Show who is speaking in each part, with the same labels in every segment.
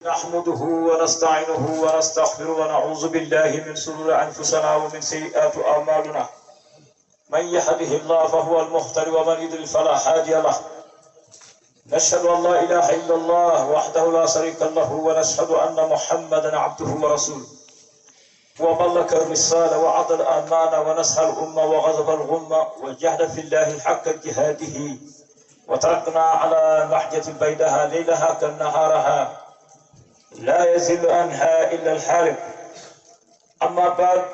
Speaker 1: نحمده ونستعينه ونستغفره ونعوذ بالله من شرور أنفسنا ومن سيئات أعمالنا من يهده الله فهو المهتدي ومن يضلل فلا هادي له نشهد أن لا إله إلا الله وحده لا شريك له ونشهد أن محمدا عبده ورسوله وبلغ الرسالة وعد الأمانة ونصح الأمة وغضب الغمة وجاهد في الله حق جهاده وتركنا على محجة بيدها ليلها كنهارها لا يزل عنها إلا الحارب. أما بعد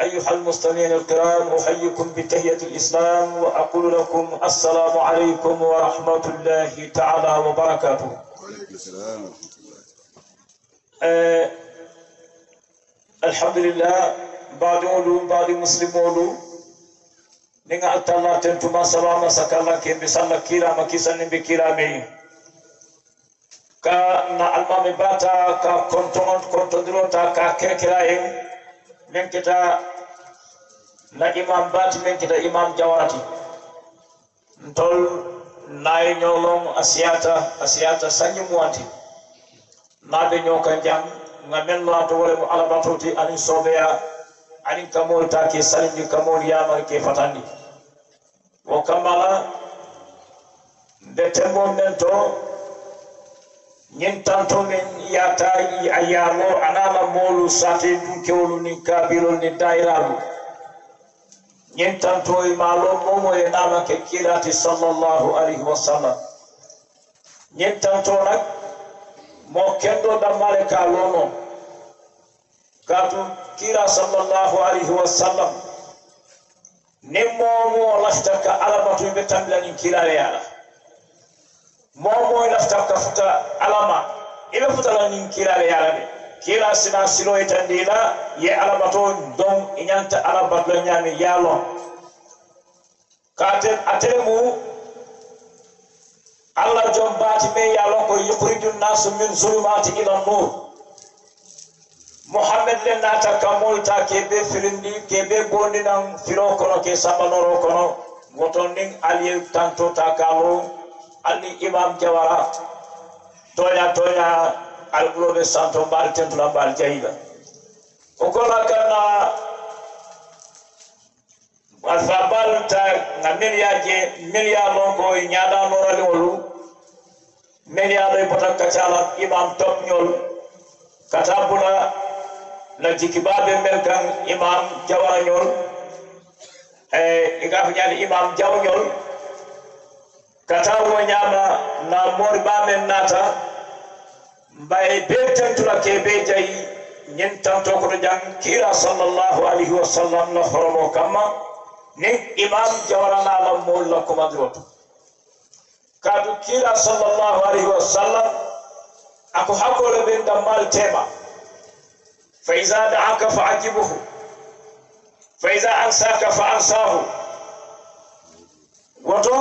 Speaker 1: أيها المستمعين الكرام أحييكم بتحية الإسلام وأقول لكم السلام عليكم ورحمة الله تعالى وبركاته.
Speaker 2: وعليكم السلام ورحمة الله.
Speaker 1: الحمد لله بعد مسلمون نيغا الله تنتما سلام سكالا كيم بسالا كيرا مكيسن بكيرامي ka na almami bata ka kontondrota ka kerekirayen men kita na imam bati men kita imam jawarati ntol nay nyolong asiata sanyi muanti nabe nyoka jam ngamen la to wala alabatoti ani sobeya ani kamol ta ke salindi kamol yamar ke fatandi o kamala de tembo mento nyen tanto men yata ayalo anala molu sati dukewlu ni kabirol ni dairalu nyen tanto imalo momo e nama ke kirati sallallahu alaihi wasallam nyen tanto nak mo kendo damale ka lono katu kira sallallahu alaihi wasallam ne momo lastaka alabatu be tamlani kirare yala momo lastaka futa alama ibe futa la nin kirare yala de kira sina silo etandila ye alabato don inyanta alabato nyami yalo katen ateremu Allah jombati me yalo ko yukhrijun nasu min zulumati ila nur Muhammad le nata kamol ta kebe firindi kebe bondinam firo kono ke sabanoro kono gotoning ali tanto ta kalo ali imam jawara toya alglobe santo bal tentula bal jayida o kola kana alfabal ta na milia lonko nyada norale wolu milia do pota kachala imam top nyol katabula na jikibabe melkan imam jawara nyol igaf nyali imam jaw nyol katawo nyama na mori babe nata mbay betentula kebe jayi nyen tanto ko jang kira sallallahu alaihi wasallam la horomo kama ni imam jawara na la mol la ko madrot kadu kira sallallahu alaihi wasallam ako hakole ben damal tema fa iza da'aka fa'ajibuhu fa iza ansaka fa ansahu woto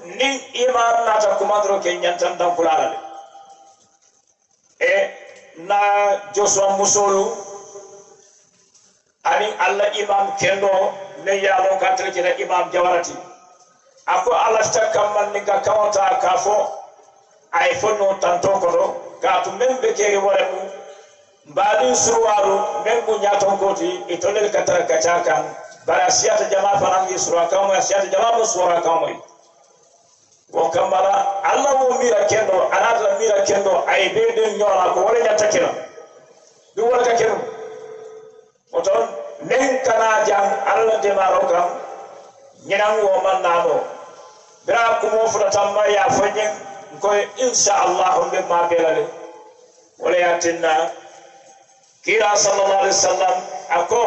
Speaker 1: ni imam nata ko madro ke nyantan dan kulala na Joshua musolu ani alla imam kendo ne yalo ka tere imam jawarati ako alla takamman ni ka kawta kafo ay fonno tanto kodo ka to membe ke wala mbali surwaru membu nyaton koti itolel katara kachakan bara siyata jama fanangi surwa kama siyata jama musura kama wakambala Allah wo mira kendo anata mira kendo ay bede nyora ko wala nyata kira du wala ka kero oton men kana jang Allah de maroka nyinam wo man nano bra ko mo futa tamma ya fanye ko insha Allah be ma belale wala yatinna kira sallallahu alaihi wasallam ako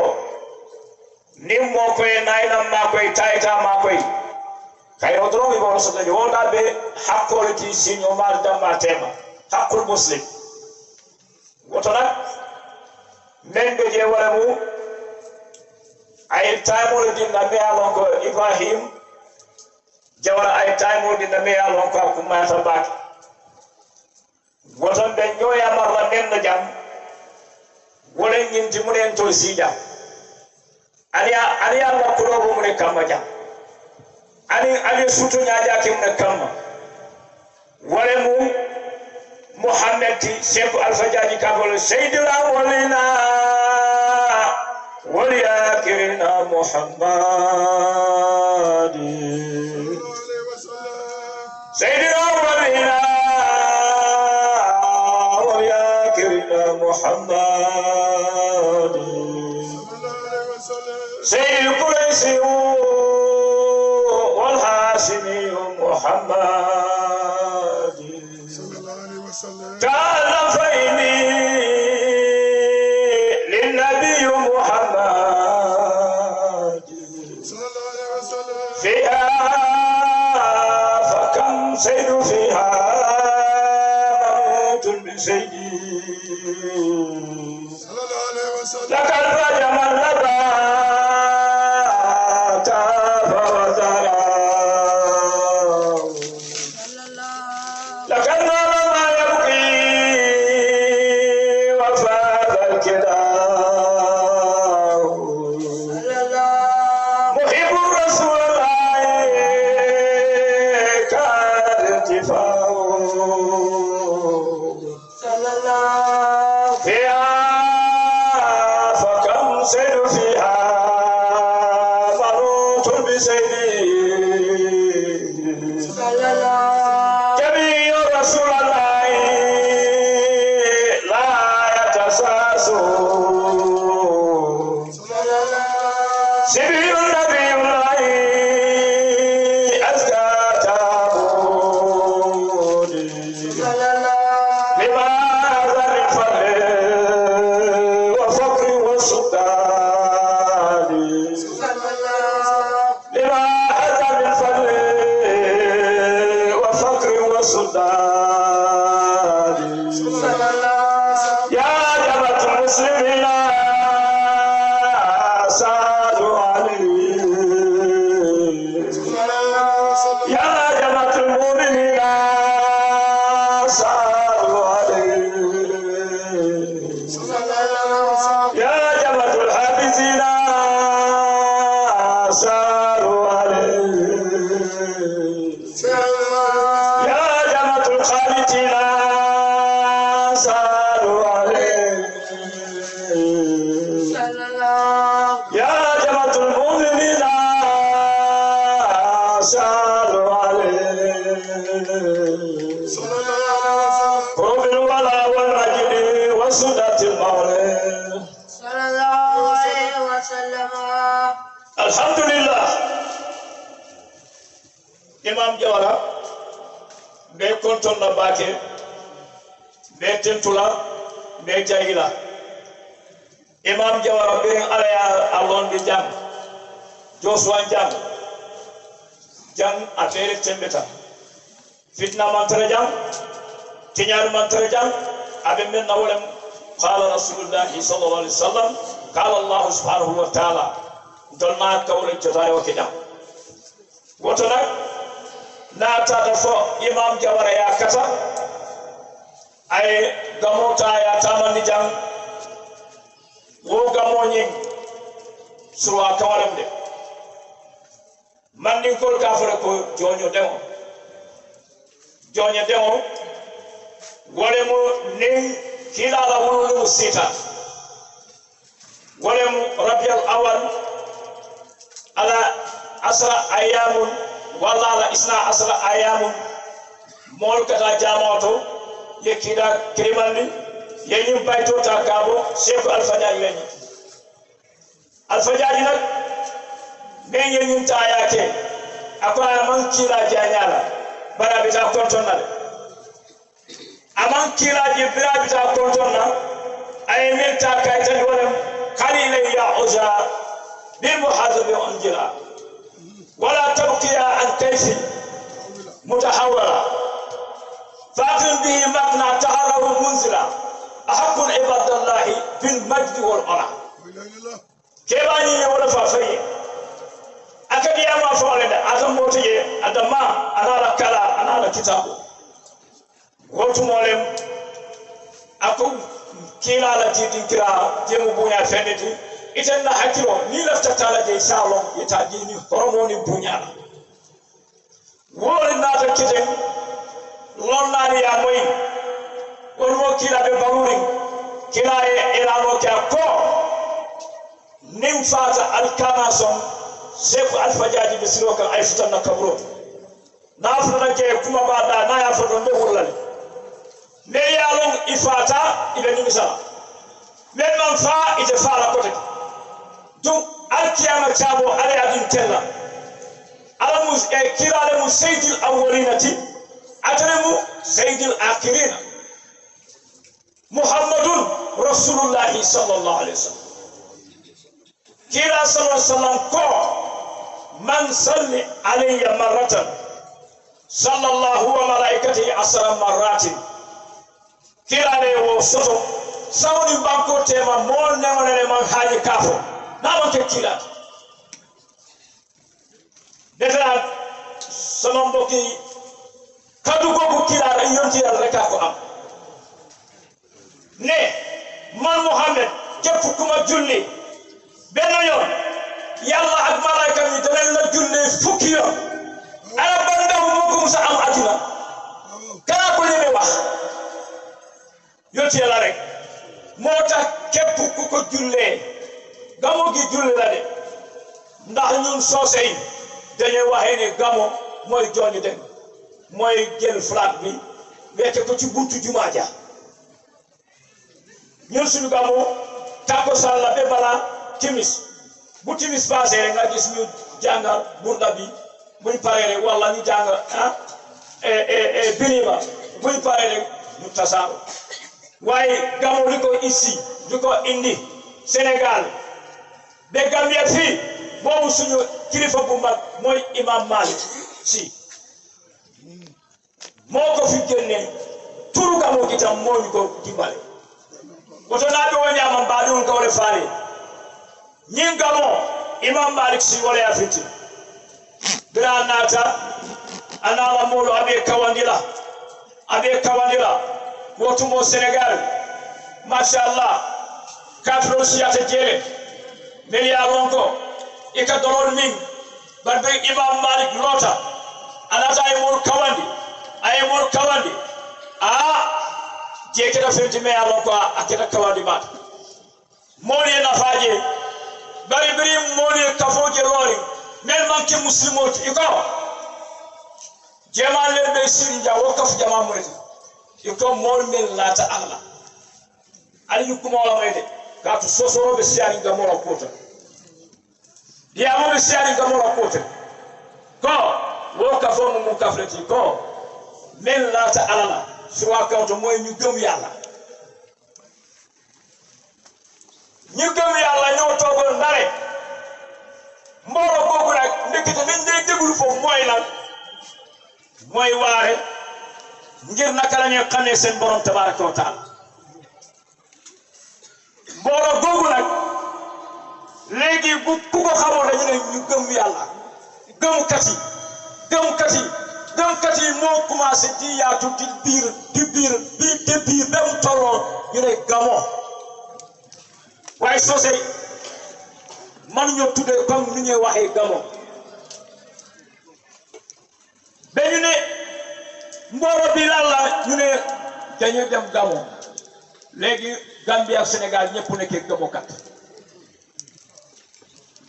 Speaker 1: nimmo ko nayna ma ko tayta ma ko kay odro mi boro sodo wonda be hakkolti sinyo mal damba tema hakkul muslim wotona membe je walamu ay taymo di nabe alon ko Ibrahim jawara ay taymo di nabe alon ko ko ma ta bak woton be nyoya marla men na jam wala nyinti munen to sija ali Allah ko do mo ne kamaja ali sutu nyaaja kim na kama wala mu محمد شيخ الفجاج كابول سيد الأولين والآخرين محمد سيد الأولين والآخرين محمد سيد القريشي والهاشمي محمد تعالى فإني للنبي محمد فيها فكم سيد فيها موت بسيدي لقد رجم النبات فوزرا لقد نال ما يبقي وفاز الكلام محب الرسول الله كان ارتفاعه فيها فكم سير فيها مروت بسيدي جميع رسول الله لا يتساسون سبي النبي الله أزكى تابوني لماذا الفضل والفقر والسلطان لماذا الفضل والفقر والسلطان يا جماعة المسلمين صلوا عليه يا جماعة المؤمنين صلوا عليه يا جماعة الحافظين صلوا عليه يا جماعة الخالدين صلوا عليه يا جماعة المؤمنين صلوا عليه قرب الولا والمجد وسنة المولى
Speaker 3: صلى الله عليه وسلم.
Speaker 1: الحمد لله إمام جوارا بكونتون نباكي بتنتولا بجايلا إمام جوارا بين عليا ألون بجام جوسوان جام أتيري تنبتا فتنة من ترجم تنيار من ترجم أبن من نولم قال رسول الله صلى الله عليه وسلم قال الله سبحانه وتعالى دلنا كول الجزاء وكذا وتنا ناتا دفو إمام جوارا يا كتا أي غموتا يا تامن جام wo gamoñi surwa kawalem de man ni kol ka fara ko joño demo wole mo ni kila la wulu sita wole mo rabiul awal ala asra ayamun wala ala isna asra ayamun mol kata jamoto yekida krimani yeñum bayto ta gabo cheikh alfajaji lañi alfajaji nak be yeñum ta yake akwa man kila janyala bara bita kontonna aman kila je bara bita kontonna ay meta kaytan wala qalila ya uza bil muhasabi anjila wala tabqiya an kayfi mutahawwala fatin bihi maqna taharahu munzila أحق عباد الله بالمجد والعلا كيباني ولا فافي أكيد يا ما فعلنا أكيد موتي أدمى أنا لا كلا أنا لا كتاب وقت مولم أكو كلا لا تيجي كلا جمو بنيا فندي إذا لا حكيو نيلا تطالع جي سالون يتاجيني هرموني بنيا ولا ناتا كده لون ناري يا موي ولو كلا ببروري كلا إلانو كأكو نمفات الكناسون سيف الفجاج بسلوك عيشتنا كبرو نافرنا كي كما بعد نا يفرنا نقول ميالون إفاتا إلى نمسا من فا إتفالا كتك دون الكيامة تابو على أدين تلا على كلا سيد الأولين أترمو سيد الآخرين محمد رسول الله صلى الله عليه وسلم كلا صلى الله عليه وسلم كو من صلي علي مرة صلى الله وملائكته 10 مرات كلا ليو سوتو سوني بانكو تيما مول نيمون من حاجة كافو نامو كلا دفعت سلام بوكي كادو كوكو كلا يونتي الركاكو أم ne man Muhammad képp ku ma julli benn yoon yàlla ak malaaka yi danañ la julli fukki yoon ala ban ndaw moo ko musa am àddina kanaa ko ñeme wax yonti yàlla rek moo tax képp ku ko jullee gamo gi julli la de ndax ñun soose yi dañuy waxee ne gamo mooy jooni dem mooy jël flag bi wecce ko ci buntu jumaa ja ñun suñu gàmmu takkusaan la ba balaa timis bu timis passé rek nga gis ñu jàngal burda bi buñ paree rek wala ñu jàngal biniba buñ paree rek ñu tasaaro waaye gàmmu li ko ici li ko indi Sénégal ba Gambia fii boobu suñu kilifa bu mag mooy Imam Malik si moo ko fi génnee turu gàmmu gi tam moo ñu ko dimbale woto naɓe woni amam mbaɗi on kawle faari ñin gamo Imam Malik si wala ya fitti bira naata anala moɗo aɓe kawandira wotumo Sénégal machallah kafiro siyata jeere men ya ronko ika dorol min barbe Imam Malik loota anata ay mol kawandi jeketa fenti me alon ko aketa kawandi mat moni na faaje bari bari moni kafoje rori men manke muslimoti iko jemal le be sinja wakaf jama murid iko mol men lata Allah ali yukuma wala mayde katu sosoro be siari gamora kota dia mo be siari gamora kota ko wakafo mu kafreti ko men lata Allah suwa kawto mooy ñu gëm yàlla ñoo toogoon ndare mbooloo boobu nag ndekete nañ day déglu foofu mooy lan mooy waare ngir naka la ñuy xamee seen borom tabaraka wa taala mbooloo boobu nag léegi bu ku ko xamoon dañu ne ñu gëm yàlla gëmkat yi moo commencé di yaatu di biir ba mu tolloo ñu ne gamo waaye soose man ñoo tuddee comme ni ñuy waxee gamo ba ñu ne mbooloo bi lan la ñu ne dañuy dem gamo léegi Gambie ak Sénégal ñëpp nekkee gamokat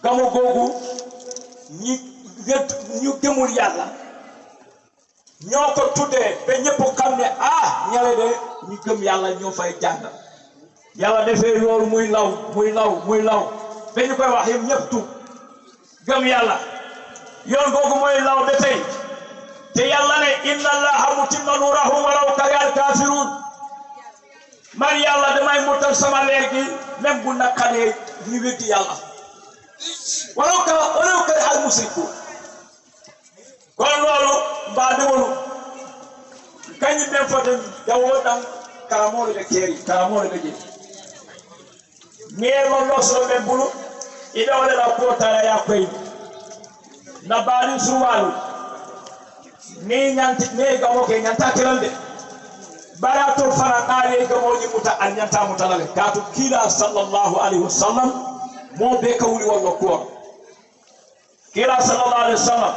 Speaker 1: gamo googu ñu gëmul yàlla ñoo ko tuddee ba ñëpp xam ne ñale de ñu gëm yàlla ñoo fay jàng yàlla defee loolu muy law ba ñu koy wax yëpp ñëpp tu gëm yàlla yoon boobu mooy law ba tey te yàlla ne inna allaha mutimma nuurahu walaw karihal kaafiruun man yàlla damay motal sama leer gi même bu naqadee ñu weddi yàlla walaw karihal musrikuun kon loolu mbaa dewolu kañum ɓen foten jawo ɗan karamoɗo ɓe keeri karamoɗo ɓe jeeyi miyelon loslo ɓen bulu iɓe waɗeɗa kotara ya koyni na baani surwalu ni gamo ke ñanta tirande bara to fana ɗaali gamoji muta an ñanta mutalale kaatu kiila sallllahu alayhi wa sallam mo be kawuli wollo kuwa kiila sallllahu alayhi wa sallam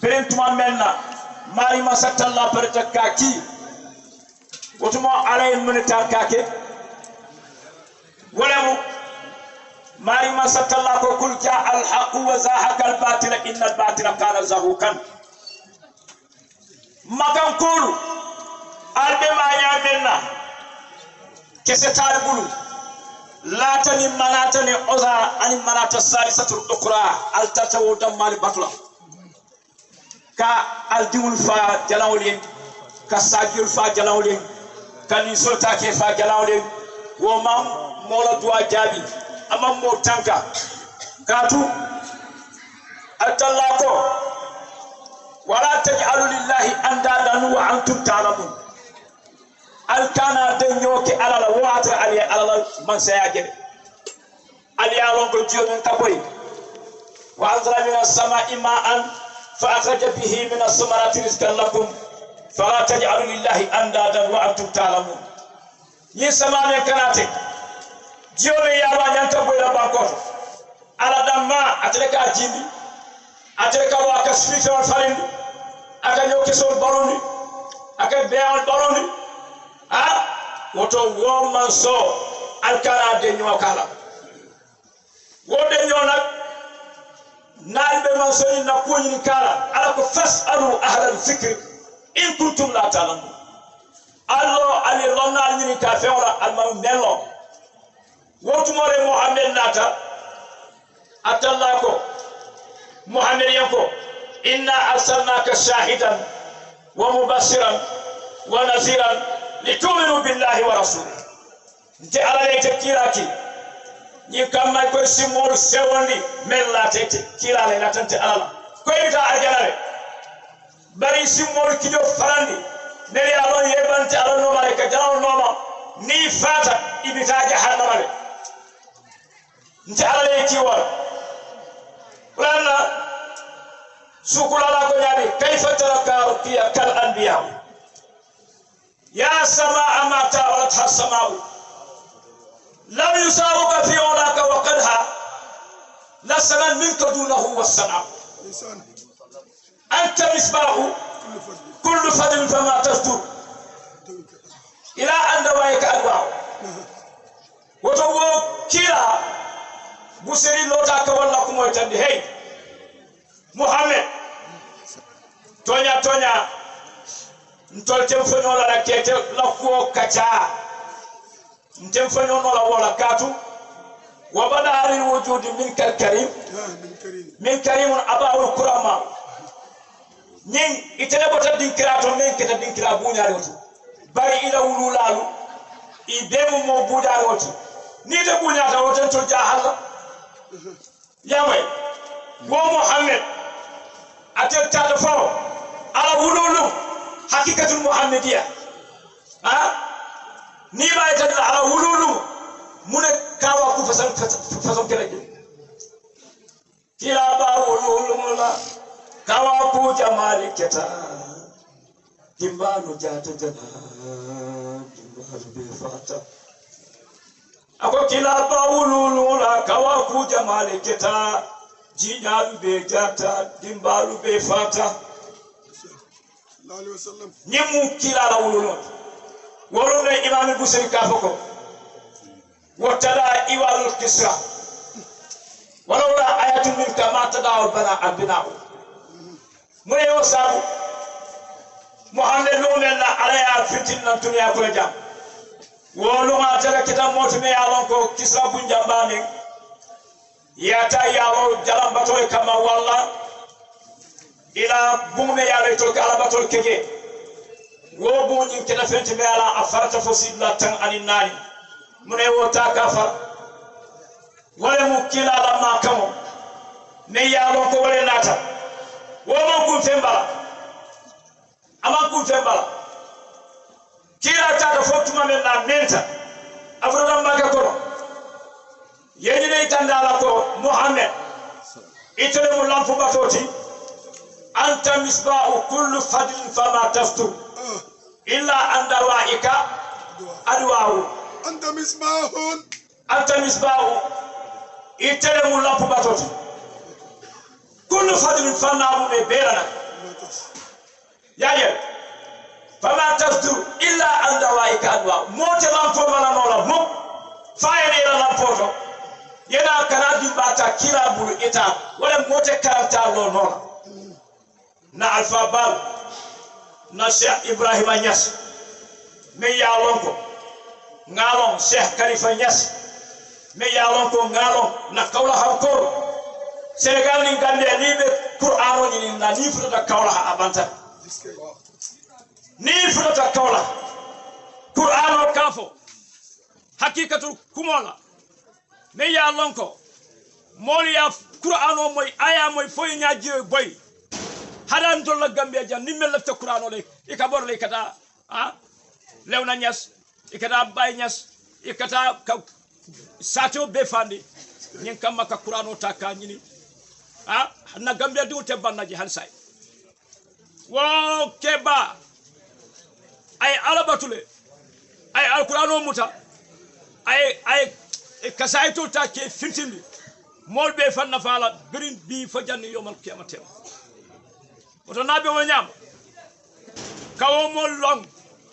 Speaker 1: Perintuma menna mari masatalla perta kaki wotumo alay mun tankake walamu mari ma satalla ko kul ja al haqq wa zahaqa al batil inna al batila kana zahuqan makan kulu albe ma nya benna kese talibulu latani manatani oza ani manata salisatul ukhra al tatawu damal batla ka al dimul fa jalawlen ka sajul fa jalawlen kan sulta ke fa jalawlen wo mam mola duwa jabi amam mo tanka katu atallako wala taj'alu lillahi andadan wa antum ta'lamun alkana de nyoke alala watra ali alala man sayage ali alon ko jiyo takoy wa anzala minas sama'i ma'an fa akhraja bihi minas samarati rizqan lakum fala taj'alu lillahi andadan wa antum ta'lamun yi samane kanate jiyo me yawa nyanta boyla banko ala damma atleka jindi atleka wa kasfita wal falindi aka nyoke sol baloni aka beal baloni woto woman so alkara de nyokala wode nyona nalbe man so ni nakoni kala ala ko fasalu ahla al-fikr in kuntum la ta'lamun allo ali lonna ni ka fewra almam melo wotu more muhammad nata atallako muhammad yanko inna arsalnaka shahidan wa mubashiran wa naziran litu'minu billahi wa rasulihi nte ala lete kiraki ni kamma ko simol sewondi mella tete kirale latante ala ko ita arjanale bari simol kido farandi neri alon yebante ala no male ka jalaw noma ni fata ibita jahannamale nte ala lete wa lana sukula la ko yabi kayfa taraka fiya kal anbiya يا سماء ما تاورتها السماء لم يساوك في علاك وقدها لسنا منك دونه والسماء أنت مصباح كل فضل فما تصدر إلى أن دوايك أدواء وتو كلا بسري لوتاك والله ويتندي هي محمد تونيا تونيا ntoltem fanyo la rakete la ko kacha ntem fanyo no la wala katu wa badari wujudi min karim min karim abawul kurama nyin itene bota dinkirato men keta dinkira buñari wotu bari ila wululalu idemu mo budari wotu ni de buñata woten to jahalla yamay wo muhammad atel tata fo ala wululu حقيقة المحمدية نيما يتدل على ولولو من كاواكو فسن كلاجي كلا با ولولو ملا كاواكو جمال كتا دمبانو جات جنا دمبانو بفاتا أكو كلا با ولولو ملا كاواكو جمال كتا جينالو بجاتا دمبانو بفاتا نيمو كلا لا ولولو ولولو امام البصري كافوكو وتلا ايوال الكسرى ولولا ايات من كما تداول البناء من يوسف محمد لومنا على فتنه الدنيا كلها ولو ما ترى كتاب موت مي يالونكو كسرى بنجامبامي ياتا يالو جلام باتوي كما والله ila bume yalla to kala batol kege wo buñi kena fenti me ala afarata fosibla tan anin nani mune wota kafa wala mu kila la makamo ne yalo ko wala nata wo mo kun fembala ama kun fembala kila ta da fotuma men na menta afroda maka ko yeni ne tandala ko muhammad itele mu lampu batoti أنت مصباح كل فضل فما تفتر إلا أن دوائك أدواه أنت مصباح إتلم الله فباتوت كل فضل فما مبيرنا يا fama tasdur illa an dawaika adwa mote lampo mala nola muk fayene la lampoto yena kana dimbata kila bulu ita wala mote karanta lo nona na alfa bal na Cheikh Ibrahima Niass me yalon ko ngalon Cheikh Khalifa Niass me yalon ko ngalon na kawla hakko Senegal ni gande ni be Qur'ano ni na ni futa kawla abanta ni futa kawla Qur'ano kafo hakikatul kumola me yalon ko moli ya Qur'ano moy aya moy foy nyaaji boy hadan dolla Gambia jan ni mel lafta Qur'ano le ikabor le kata Lewna Niass ikata Baye Niass ikata sato be fandi nyen kam maka Qur'ano taka nyini na Gambia du te bannaji halsay wo keba ay alabatule ay alqur'ano muta ay kasayto ta ke fintindi molbe fanna fala birin bi fajanni yomal qiyamati oto nabe wonyam kawo mol long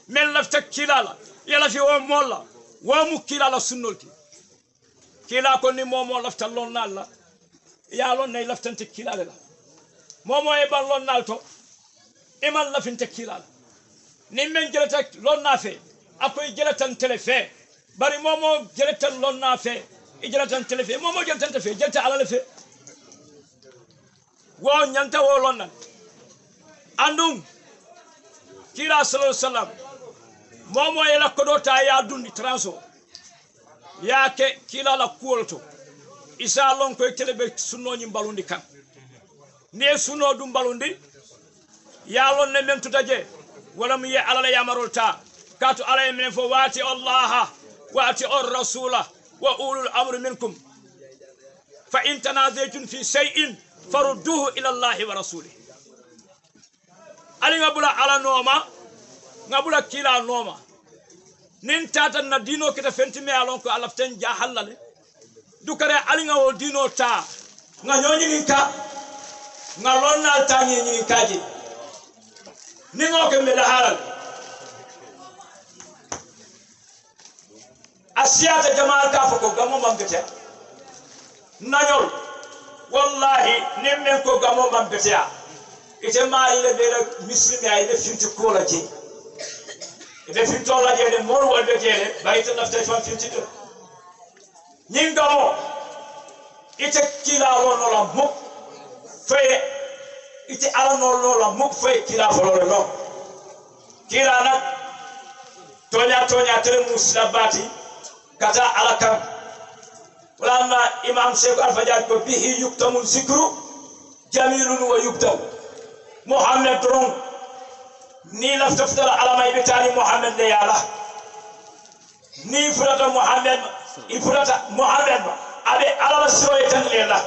Speaker 1: mel lafta kilala yala fi o molla wo mu kilala sunnolti kila ko ni momo lafta lonnalla ya lon nay laftante kilala la momo e ban lonnal to iman lafinte kilala ni men jelata lonna fe akoy jelatan telefe bari momo jelatan lonna fe e jelatan telefe momo jelatan fe jelta alala fe wo nyanta wo lonna andum kila sallallahu alaihi wasallam momo ela kodota ya dundi transo yake kila la kuolto isa lon ko telebe sunno nyi balundi kan ne sunno dum balundi ya lon ne men tutaje wala mi ya alala ya marolta katu ala men fo wati allah wati ar-rasula wa ulul amri minkum fa in tanazaytum fi shay'in farudduhu ila allah wa rasulihi ali ngabula ala noma ngabula kila noma nin tata na dino kita fentime alon ko alaften ja halale dukare ali ngawo dino ta nga nyonyi ninka nga lonna ta nyinyi kaji ni ngoke mela halal asiyata jamaa ka foko gamo mambete nanyol wallahi nimme ko gamo mambete ite ma ile bela muslimi ay de finti ko la je ite finto la je de mor wal be jele bayta nafta fa finti do nyingamo ite kila wono la muk fe ite ala no la muk fe kila folo no kila na tonya tere muslabati kata alaka wala imam Sheikh Al-Fajjaj ko bihi yuktamul zikru jamilun wa yuktam Muhammad ron ni laftaftar alamay bitani Muhammad de yala ni furata Muhammad ifurata Muhammad abe alala siroyetan lela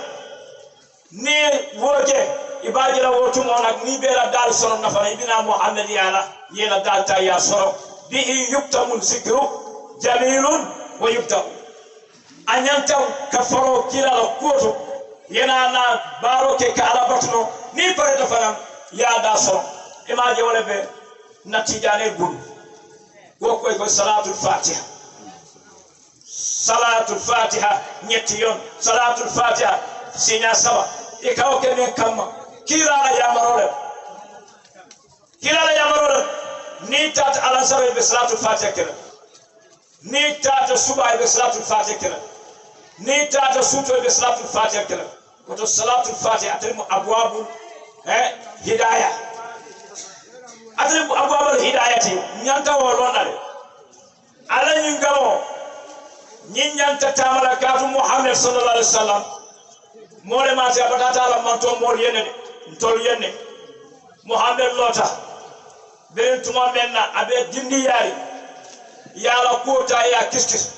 Speaker 1: ni woje ibajira wotum onak ni bela dal sono nafara ibina Muhammad yala yela dal ta ya soro bihi yuktamul zikru jamilun wa yuktam anyanta kafaro kila la koto yana na baro ke ka alabatno ni pare to fanam ya da so imaje wala be natijane bul woko ko salatul fatiha ñetti yon salatul fatiha sinya saba e kaw ke men kamma kila la yamarole ni tat ala sabe be salatul fatiha kala ni tata suba be salatul fatiha kala ni tata suto be salatul fatiha kala wato salatul fatiha atrimu abwabu hidayah atrimu abwabu hidayati nyanta wolonale ala nyingamo nyanta tamala katu Muhammad sallallahu alaihi wasallam mole mate abata ala manto mol yene ntol yene Muhammad lota be tuma menna abe dindi yari yala kota ya kiskis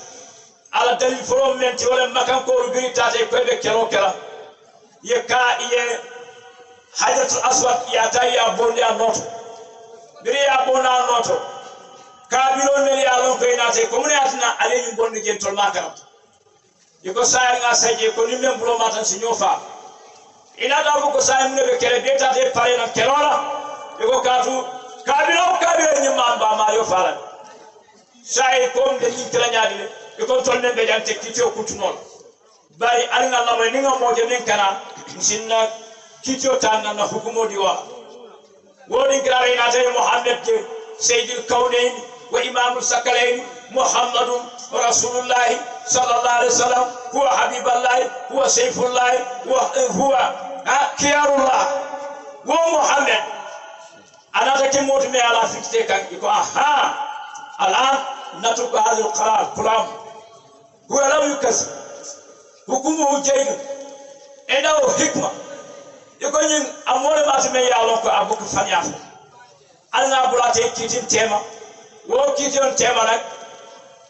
Speaker 1: ala dalil foro menti wala makan ko rubiri tate ko be kero kera ye ka ye hajatul aswad ya ta ya bondi anoto biri ya bona noto kabilo ne ya lon ko inate ko mun yatina ale ni bondi gentol makara yiko sayar nga saje ko ni men bulo matan si nyofa ina da ko sayar mun be kere be tate pare na kerora yiko katu kabila ni mamba ma yo fala sai ko de ni tela nyaade e ko tolle be jante kitio kutunol bari alna la ni nga moje nen kana sinna kitio tanga na hukumo diwa woni grare na tay muhammad ke sayyidul kaunain wa imamul sakalain muhammadun rasulullah sallallahu alaihi wasallam huwa habiballah huwa sayfullah huwa khiyarullah wa muhammad anata ke motu me ala fikte kan ko aha الآن نترك هذا القرار كلام هو لم يكسر حكمه جيد عنده حكمة يقول أمور ما تمي يالونك أبوك فنياف أنا بلاتي كيتين تيما وكيتين تيما نك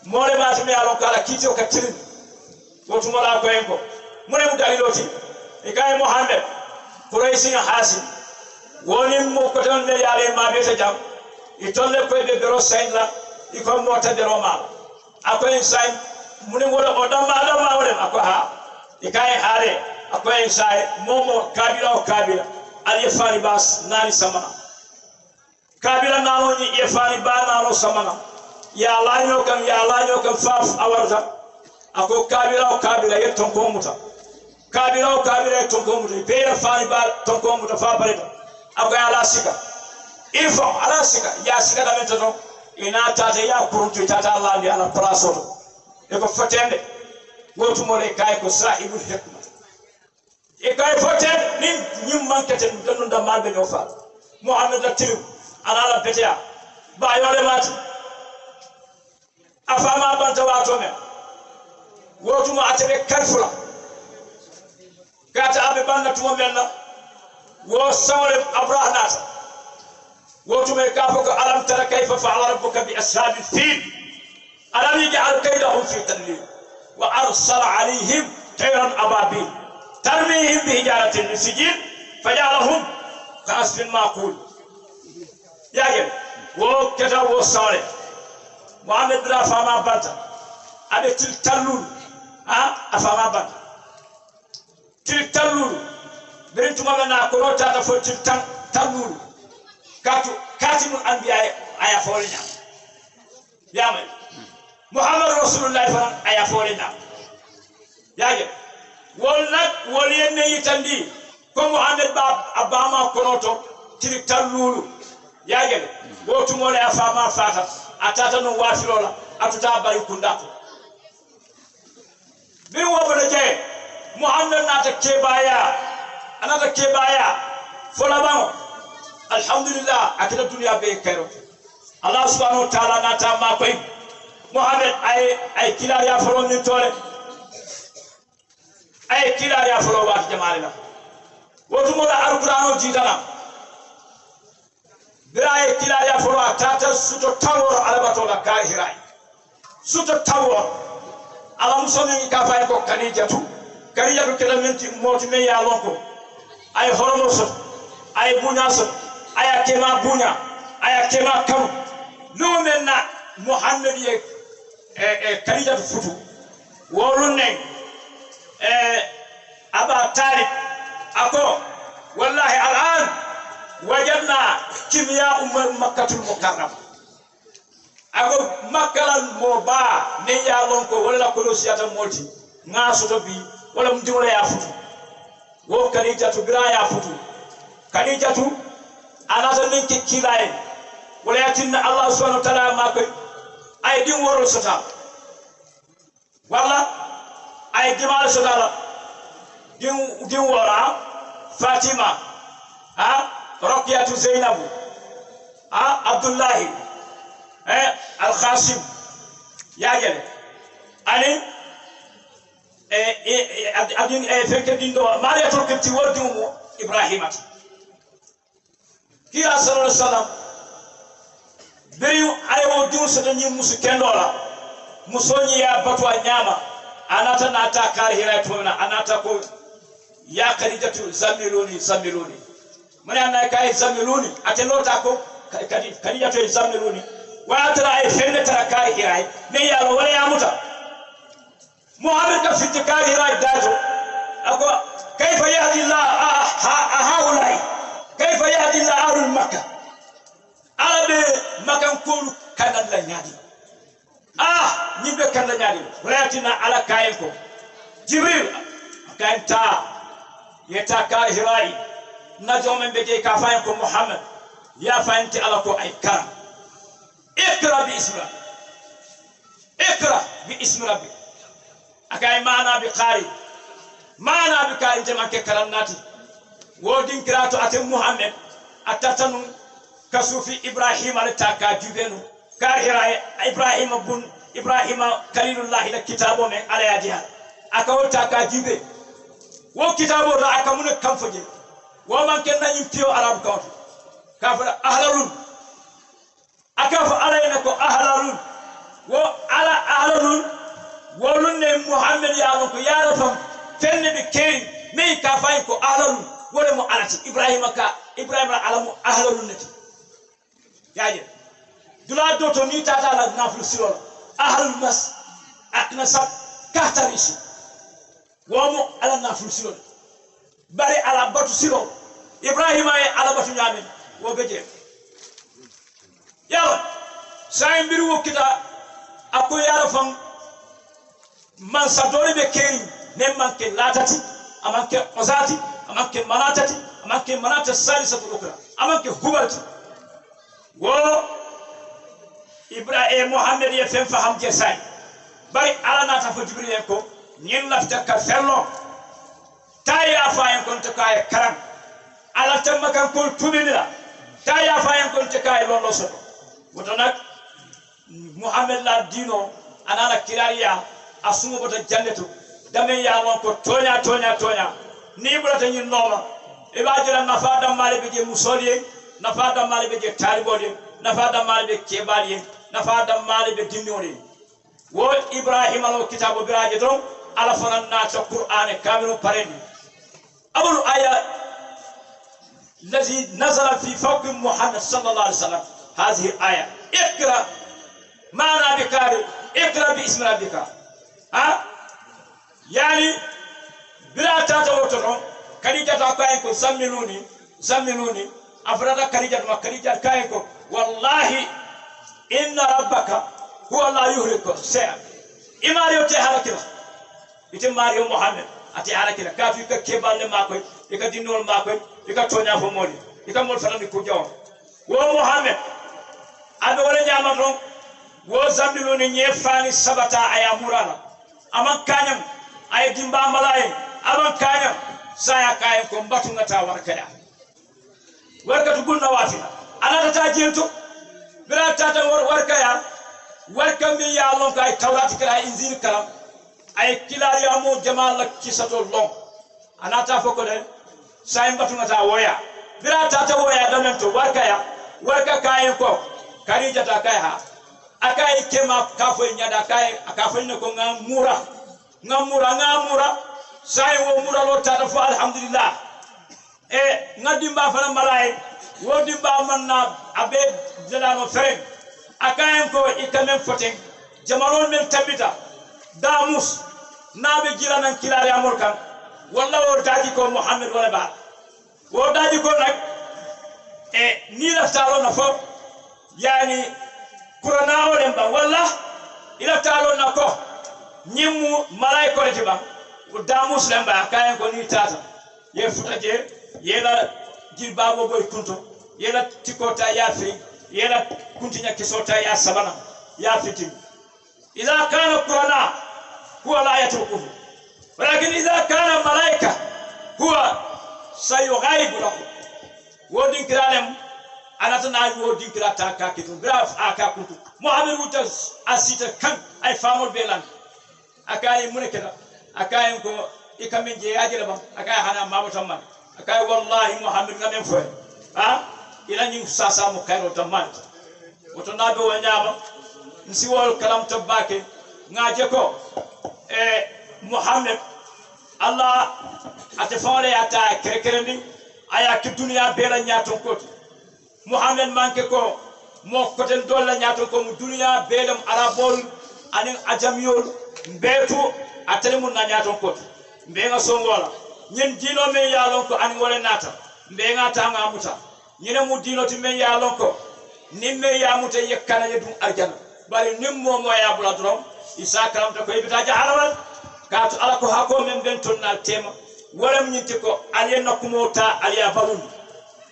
Speaker 1: مور ما تمي يالونك على كيتيو كتير وتملا كوينكو من مدللوتي إكاي محمد قريشين حاسين ونم مكتون مي يالي ما بيتجام يتولى كوي بيرو سين لا iko mota de roma akoy insay mune wala odama wala akoha ikai hare akoy insay momo kabila ali yafani bas nani samana kabila nano ni yafani ba nano samana ya lanyo kan faf awarza ako kabila yeton ko muta kabila yeton ko muta be yafani ba ton ko muta fa pareta akoy ala sika ifo ala sika ya sika da metono ina tata ya kuruntu tata Allah ndi ala prasoto e ko fotende wotu mo le kay ko sahibul hikma e kay foten nin nyim mankete donu da malbe no fa muhammad la tilu ala la betia ba yole mati afama banta wato me wotu mo atebe kalfula kata abe banda tumo menna wo sawle abrahanata وتم يكافك ألم ترى كيف فعل ربك بأصحاب الفيل ألم يجعل كيدهم في تدليل وأرسل عليهم طيرا أبابيل ترميهم بحجارة من سجيل فجعلهم كعصف مأكول يا جل وكذا وصالح محمد لا فما بنت أبي تلتلول أفما بنت تلتلول بريتما لنا كروتا تفوت تلتلول كاتب الأنبياء آية فورنا يا من محمد رسول الله فرن آية فورنا يا جل ولنك ولين يتندي كم محمد باب أباما كنوتو تلتلول يا جل وتمول أفاما فاتا أتاتا نوافلولا أتتا يكونداكو بين وبنا جاي محمد ناتا كيبايا أنا كيبايا فلابانو alhamdulillah akira dunia be kero allah subhanahu wa ta'ala na ta ma koy muhammad ay kila ya foro ni tole ay kila ya foro wa jamalina wotu mo alqur'ano jidana bira ay kila ya foro atata suto tawor alabato la kahirai suto tawor ala musomi ka fay ko kanijatu kela menti moti me ya lonko ay horomo so ay bunya so aya kema bunya aya kema kam no menna muhammad ye kanija futu worunne aba talib ako wallahi al'an wajadna kimya makkatul mukarram ako makkala moba ne ya lonko wala ko siyata molti ngaso to bi wala mdimole ya futu wo kanija to gra ya futu kanija to anata min ke kilay wala yatinna allah subhanahu wa ta'ala ma koy ay din woro sota wala ay dimal sota din wora fatima raqiyatu zainab abdullah al qasim ya gele ani adin feke din do mariatul kibti wardi ibrahimat kira sallallahu alaihi wasallam beri ayo diu sedani musu kendola musonyi ya batwa nyama anata na atakari hira tuna anata ko ya kadijatu zamiluni mwana na kai zamiluni atelota ko kadijatu zamiluni wa atara ay fende tarakari hira ne ya wala ya muta muhammad ka fitikari hira dajo ako kayfa yahdi allah haulai كيف يهدي الله أهل مكة arabe makan kolu kanan la nyaadi nyimbe kan la nyaadi walatina ala kayen ko jibril kayen ta yeta ka hirai najo men be ka fayen ko muhammad ya fayanti ala ko ay karam ikra bi ismi rabbi akay mana bi qari jaman ke karam nati wodin kirato ate muhammad atatanu kasufi ibrahim ala taka jubenu kahira ibrahim bun ibrahim kalilullah ila kitabo men ala yadiha akawta ka jube wo kitabo da akamune kamfoje wo man ken nanyim tiyo arab kawto kafara ahlalun akafa alayna ko ahlalun wo ala ahlalun wolun ne muhammad ya ko yara fam fenne be keri me ka fay ko ahlalun wala mo alati ibrahim alamu ahlalun nati yaje dula doto ni tata la naflu sirol ahlul mas akna sab katarisi womo ala naflu sirol bari ala batu sirol ibrahim ay ala batu nyamin wo beje yaro say mbiru wokita ako yaro fam man sadori be keri nem manke latati amanke ozati amanke manatati amanke manata salisatu ukra amanke hubalti wo ibrahim muhammad ya fem faham je say bari ala nata fo jibril ko nyen lafta ka fello taya fayen kon to kay karam ala tamma kan ko tubinila taya fayen kon to kay lolo so wotonak muhammad la dino anala kirariya asumo bota jannetu dame ya won ko tonya ni bulata nyin noma e bajira nafa dam male be je musoliye nafa dam male be je talibode nafa dam male be kebaliye nafa dam male be dinnori wo ibrahim al kitabu biraje don ala fanan na ta qur'an kamilu parendi abul aya الذي نزل في فوق محمد صلى الله عليه وسلم هذه الآية اقرأ ما بكار اقرأ باسم ربك يعني بلا تاتوتون كريجة كاينكو سمنوني أفراد كريجة ما كريجة كاينكو والله إن ربك هو الله يهلك سيئا إماريو تهلكنا إتم ماريو محمد أتي هلكنا كافي كيبال ماكوي إكا دينول ماكوي إكا تونيا فمولي إكا مول فلان كوجاو ومحمد أبي ولا نعمتهم وزمنوني نيفاني سبتا أيا مورانا أمان كانيم أي ديمبا ملاي أمان كانيم سايا كايم كم باتو نتا وركيا وركا تقول نوافينا أنا تتاجينتو بلا تاتا وركيا وركا مي يا لون كاي تورات كلا إنزيل كلام أي كلا يامو جمال لك كيساتو لون أنا تافوكو ده سايم باتو نتا ويا بلا تاتا ويا دمنتو وركا كايم كو كاريجا تا كايها akai kema kafo nyada kai akafo ne ko ngamura sai wo mura lo ta fa alhamdulillah ngadimba fana malay wo dimba manna abe jelano fere akai ko ikamen foten jamalon men tabita damus nabe jiranan kilare amor kan walla wo daji ko muhammad wala ba wo daji ko nak ni la talo na fo yani kurana olen ba walla ila talo nako nyimu malaiko reti ba da muslim ba kayen ko ni tata ye futaje yela jilbabo boy kunto yela tikota ya fi yela kuntinya kisota ya sabana ya fitim idha kana kurana huwa la yatrukuhu walakin idha kana malaika huwa sayughaibu lahu wodin kiralem anatana wo dinkira ta ka kitu graf aka kuntu muhammad wutas asita kan ay famol belan akay munekeda akay ko ikamen je ajira ba akay hana mamu tamman akay wallahi muhammad ngamen foy ila nyi sasa mu kayro tamman woto nabe wanyama nsi wol kalam tabake ngaje ko muhammad allah atefale ata kerekerendi aya ki dunya bela nyaton ko muhammad manke ko mo koten dolla nyato ko mu dunya belam arabol anin ajamiyol mbetu atele mun na nyato ko mbenga songola nyen dino me yalon ko anin wala nata mbenga tanga muta nyene mu dino ti me yalon ko nimme ya muta yakana yedum arjana bari nimmo mo ya bula drom isa karamta ko ibita jahalawal kaatu ala ko hako men ben tonnal tema wala nyinti ko aliyenna kumota aliya balun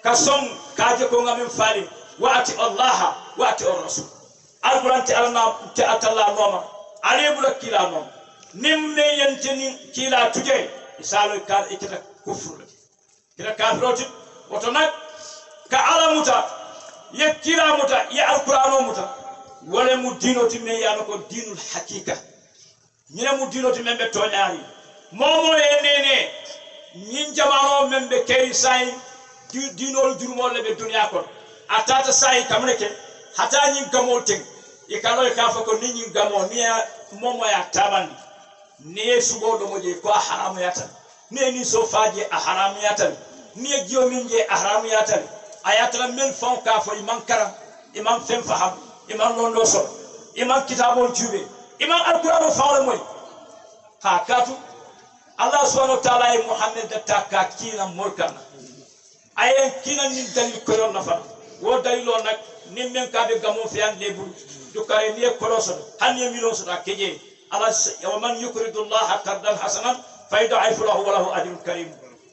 Speaker 1: kasom kaje ko ngamin fali waati allah waati rasul alquranti alna ta atalla noma ali bula kila nom nimme yenteni kila tuje isalo kal ikita kufur kila kafiroti otonak ka alamuta ye kila muta ya alqur'ano muta wala mu dinoti me ya ko dinul hakika ñina mu dinoti membe toñari momo yenene ñin jamano membe kay say dinol jurmo le be dunya ko atata say kamneke hata ñin gamol ten e kalo ka fa ko ñin gamo ni momo ya tabandi ne sugo do moje ko haram yata ne ni so faje a haram yata ni jiyo min je a haram yata ayata men fon ka fo imam karam imam fem faham imam londo so imam kitabul jube imam alquran faale moy ha katu allah subhanahu wa ta'ala e muhammad taka kina molkana ayen kina ni dalil ko yon nafa wo dalilo nak nim men ka be gamo fi an lebul du kare ni ko so han ni milo so takeje ala wa man yukridu allah qardan hasanan fa yud'ifu lahu wa lahu ajrun karim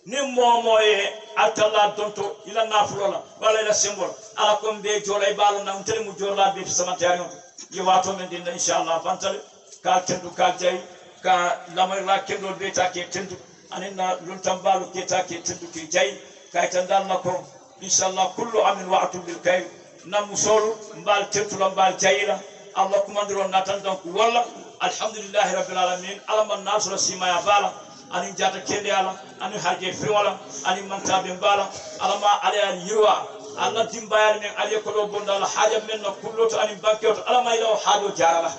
Speaker 1: nim momoye altalla donto ila nafulola wala ila symbol ala ko be jolay balu na ntele mu jola be samantari on yiwato men din inshallah fantal ka tendu ka jay ka lamay la kendo be ta ke tendu anina luntam balu ke ta ke tendu ke jay kay tan dal nako inshallah kullu amin wa'tu bil kayr nam musolu mbal tentu la mbal jayila allah kumandiro natan donc wala alhamdulillah rabbil alamin alaman nasra sima ya bala ani jata kende ala ani haje friwala ani mantabe mbala alama ala yirwa Allah timbayal men ali ko do bondal haja men no kulloto ani banketo alama ila hajo jarala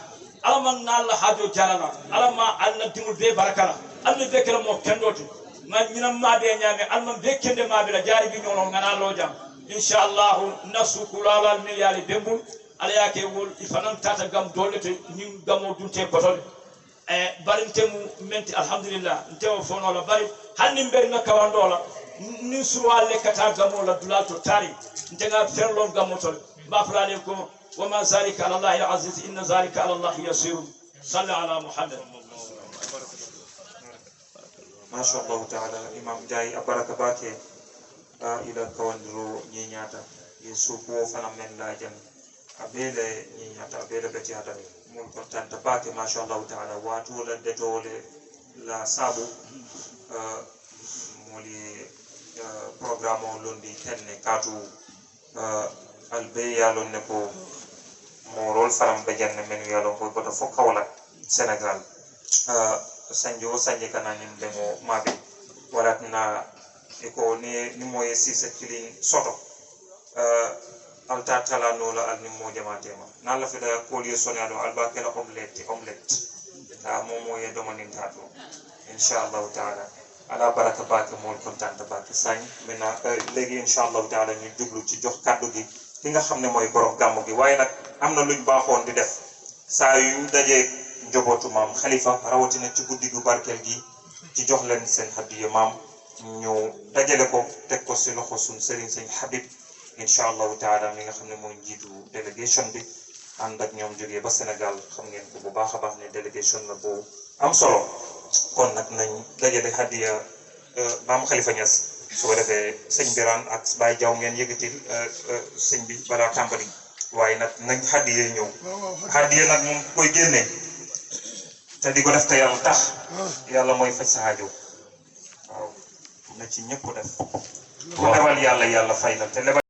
Speaker 1: alama nal hajo jarala alama Allah timul be barakala Allah be kala mo kendoti man minam ma be nyaame alma be kende ma be la jari bi ñolo ngana lo jam inshallah nasu kulala al milyari dembul ala yake wol ifanan tata gam dolete ni gamo dunte botol barintemu menti alhamdulillah ntewo fono la bari hanni be na kawandola ni surwale kata gamo la dulato tari ntenga ferlon gamo tol bafrale ko wama zalika ala allah aziz inna zalika ala allah yasir salli ala muhammad
Speaker 4: ما شاء الله تعالى إمام جاي أبارك باكي إلى كوندرو نينياتا يسوبو فنامن لاجن أبيله نينياتا أبيله بتياتا مول كونتان باكي ما شاء الله تعالى واتولا دتولة لا سابو مولي programme londi tenne katu albe yalon ne ko morol faram be janne men yalon ko bota fo kawla Senegal sanjo sanje kana nim demo mabe waratna eko ni moye sise kilin soto alta tala no la al ni mo jamatema nalla fi da ko li sonado alba kala omelette moye do manin tato inshallah taala ala baraka baake mool kontaan baake sañ mena léegi inshallah taala ñu jublu ci jox kaddu gi ki nga xamne moy borom gamu gi waye nak amna luñ baaxoon di def saa yu dajé njobootu maam Khalifa rawatina ci guddi gu barkel gi ci jox leen seen hadiya maam ñu dajale ko teg ko ci loxo sun serigne sëñ Habib inshallah taala mi nga xamne moy njiitu délégation bi ànd ak ñoom jógee ba Sénégal xam ngeen ko bu baaxa baax ne délégation la bo am solo kon nak nañ dajale hadiya maam Khalifa Niass su ko defee sëñ Birane ak Baye Diaw ngeen yëgatil sëñ bi bala tàmbali waaye nag nañ hadiya ñëw hadiya nag moom koy génne te di ko def te yàlla tax yàlla mooy faj sa aajo waaw na ci ñëpp def ku lebal yàlla yàlla fay la te lebal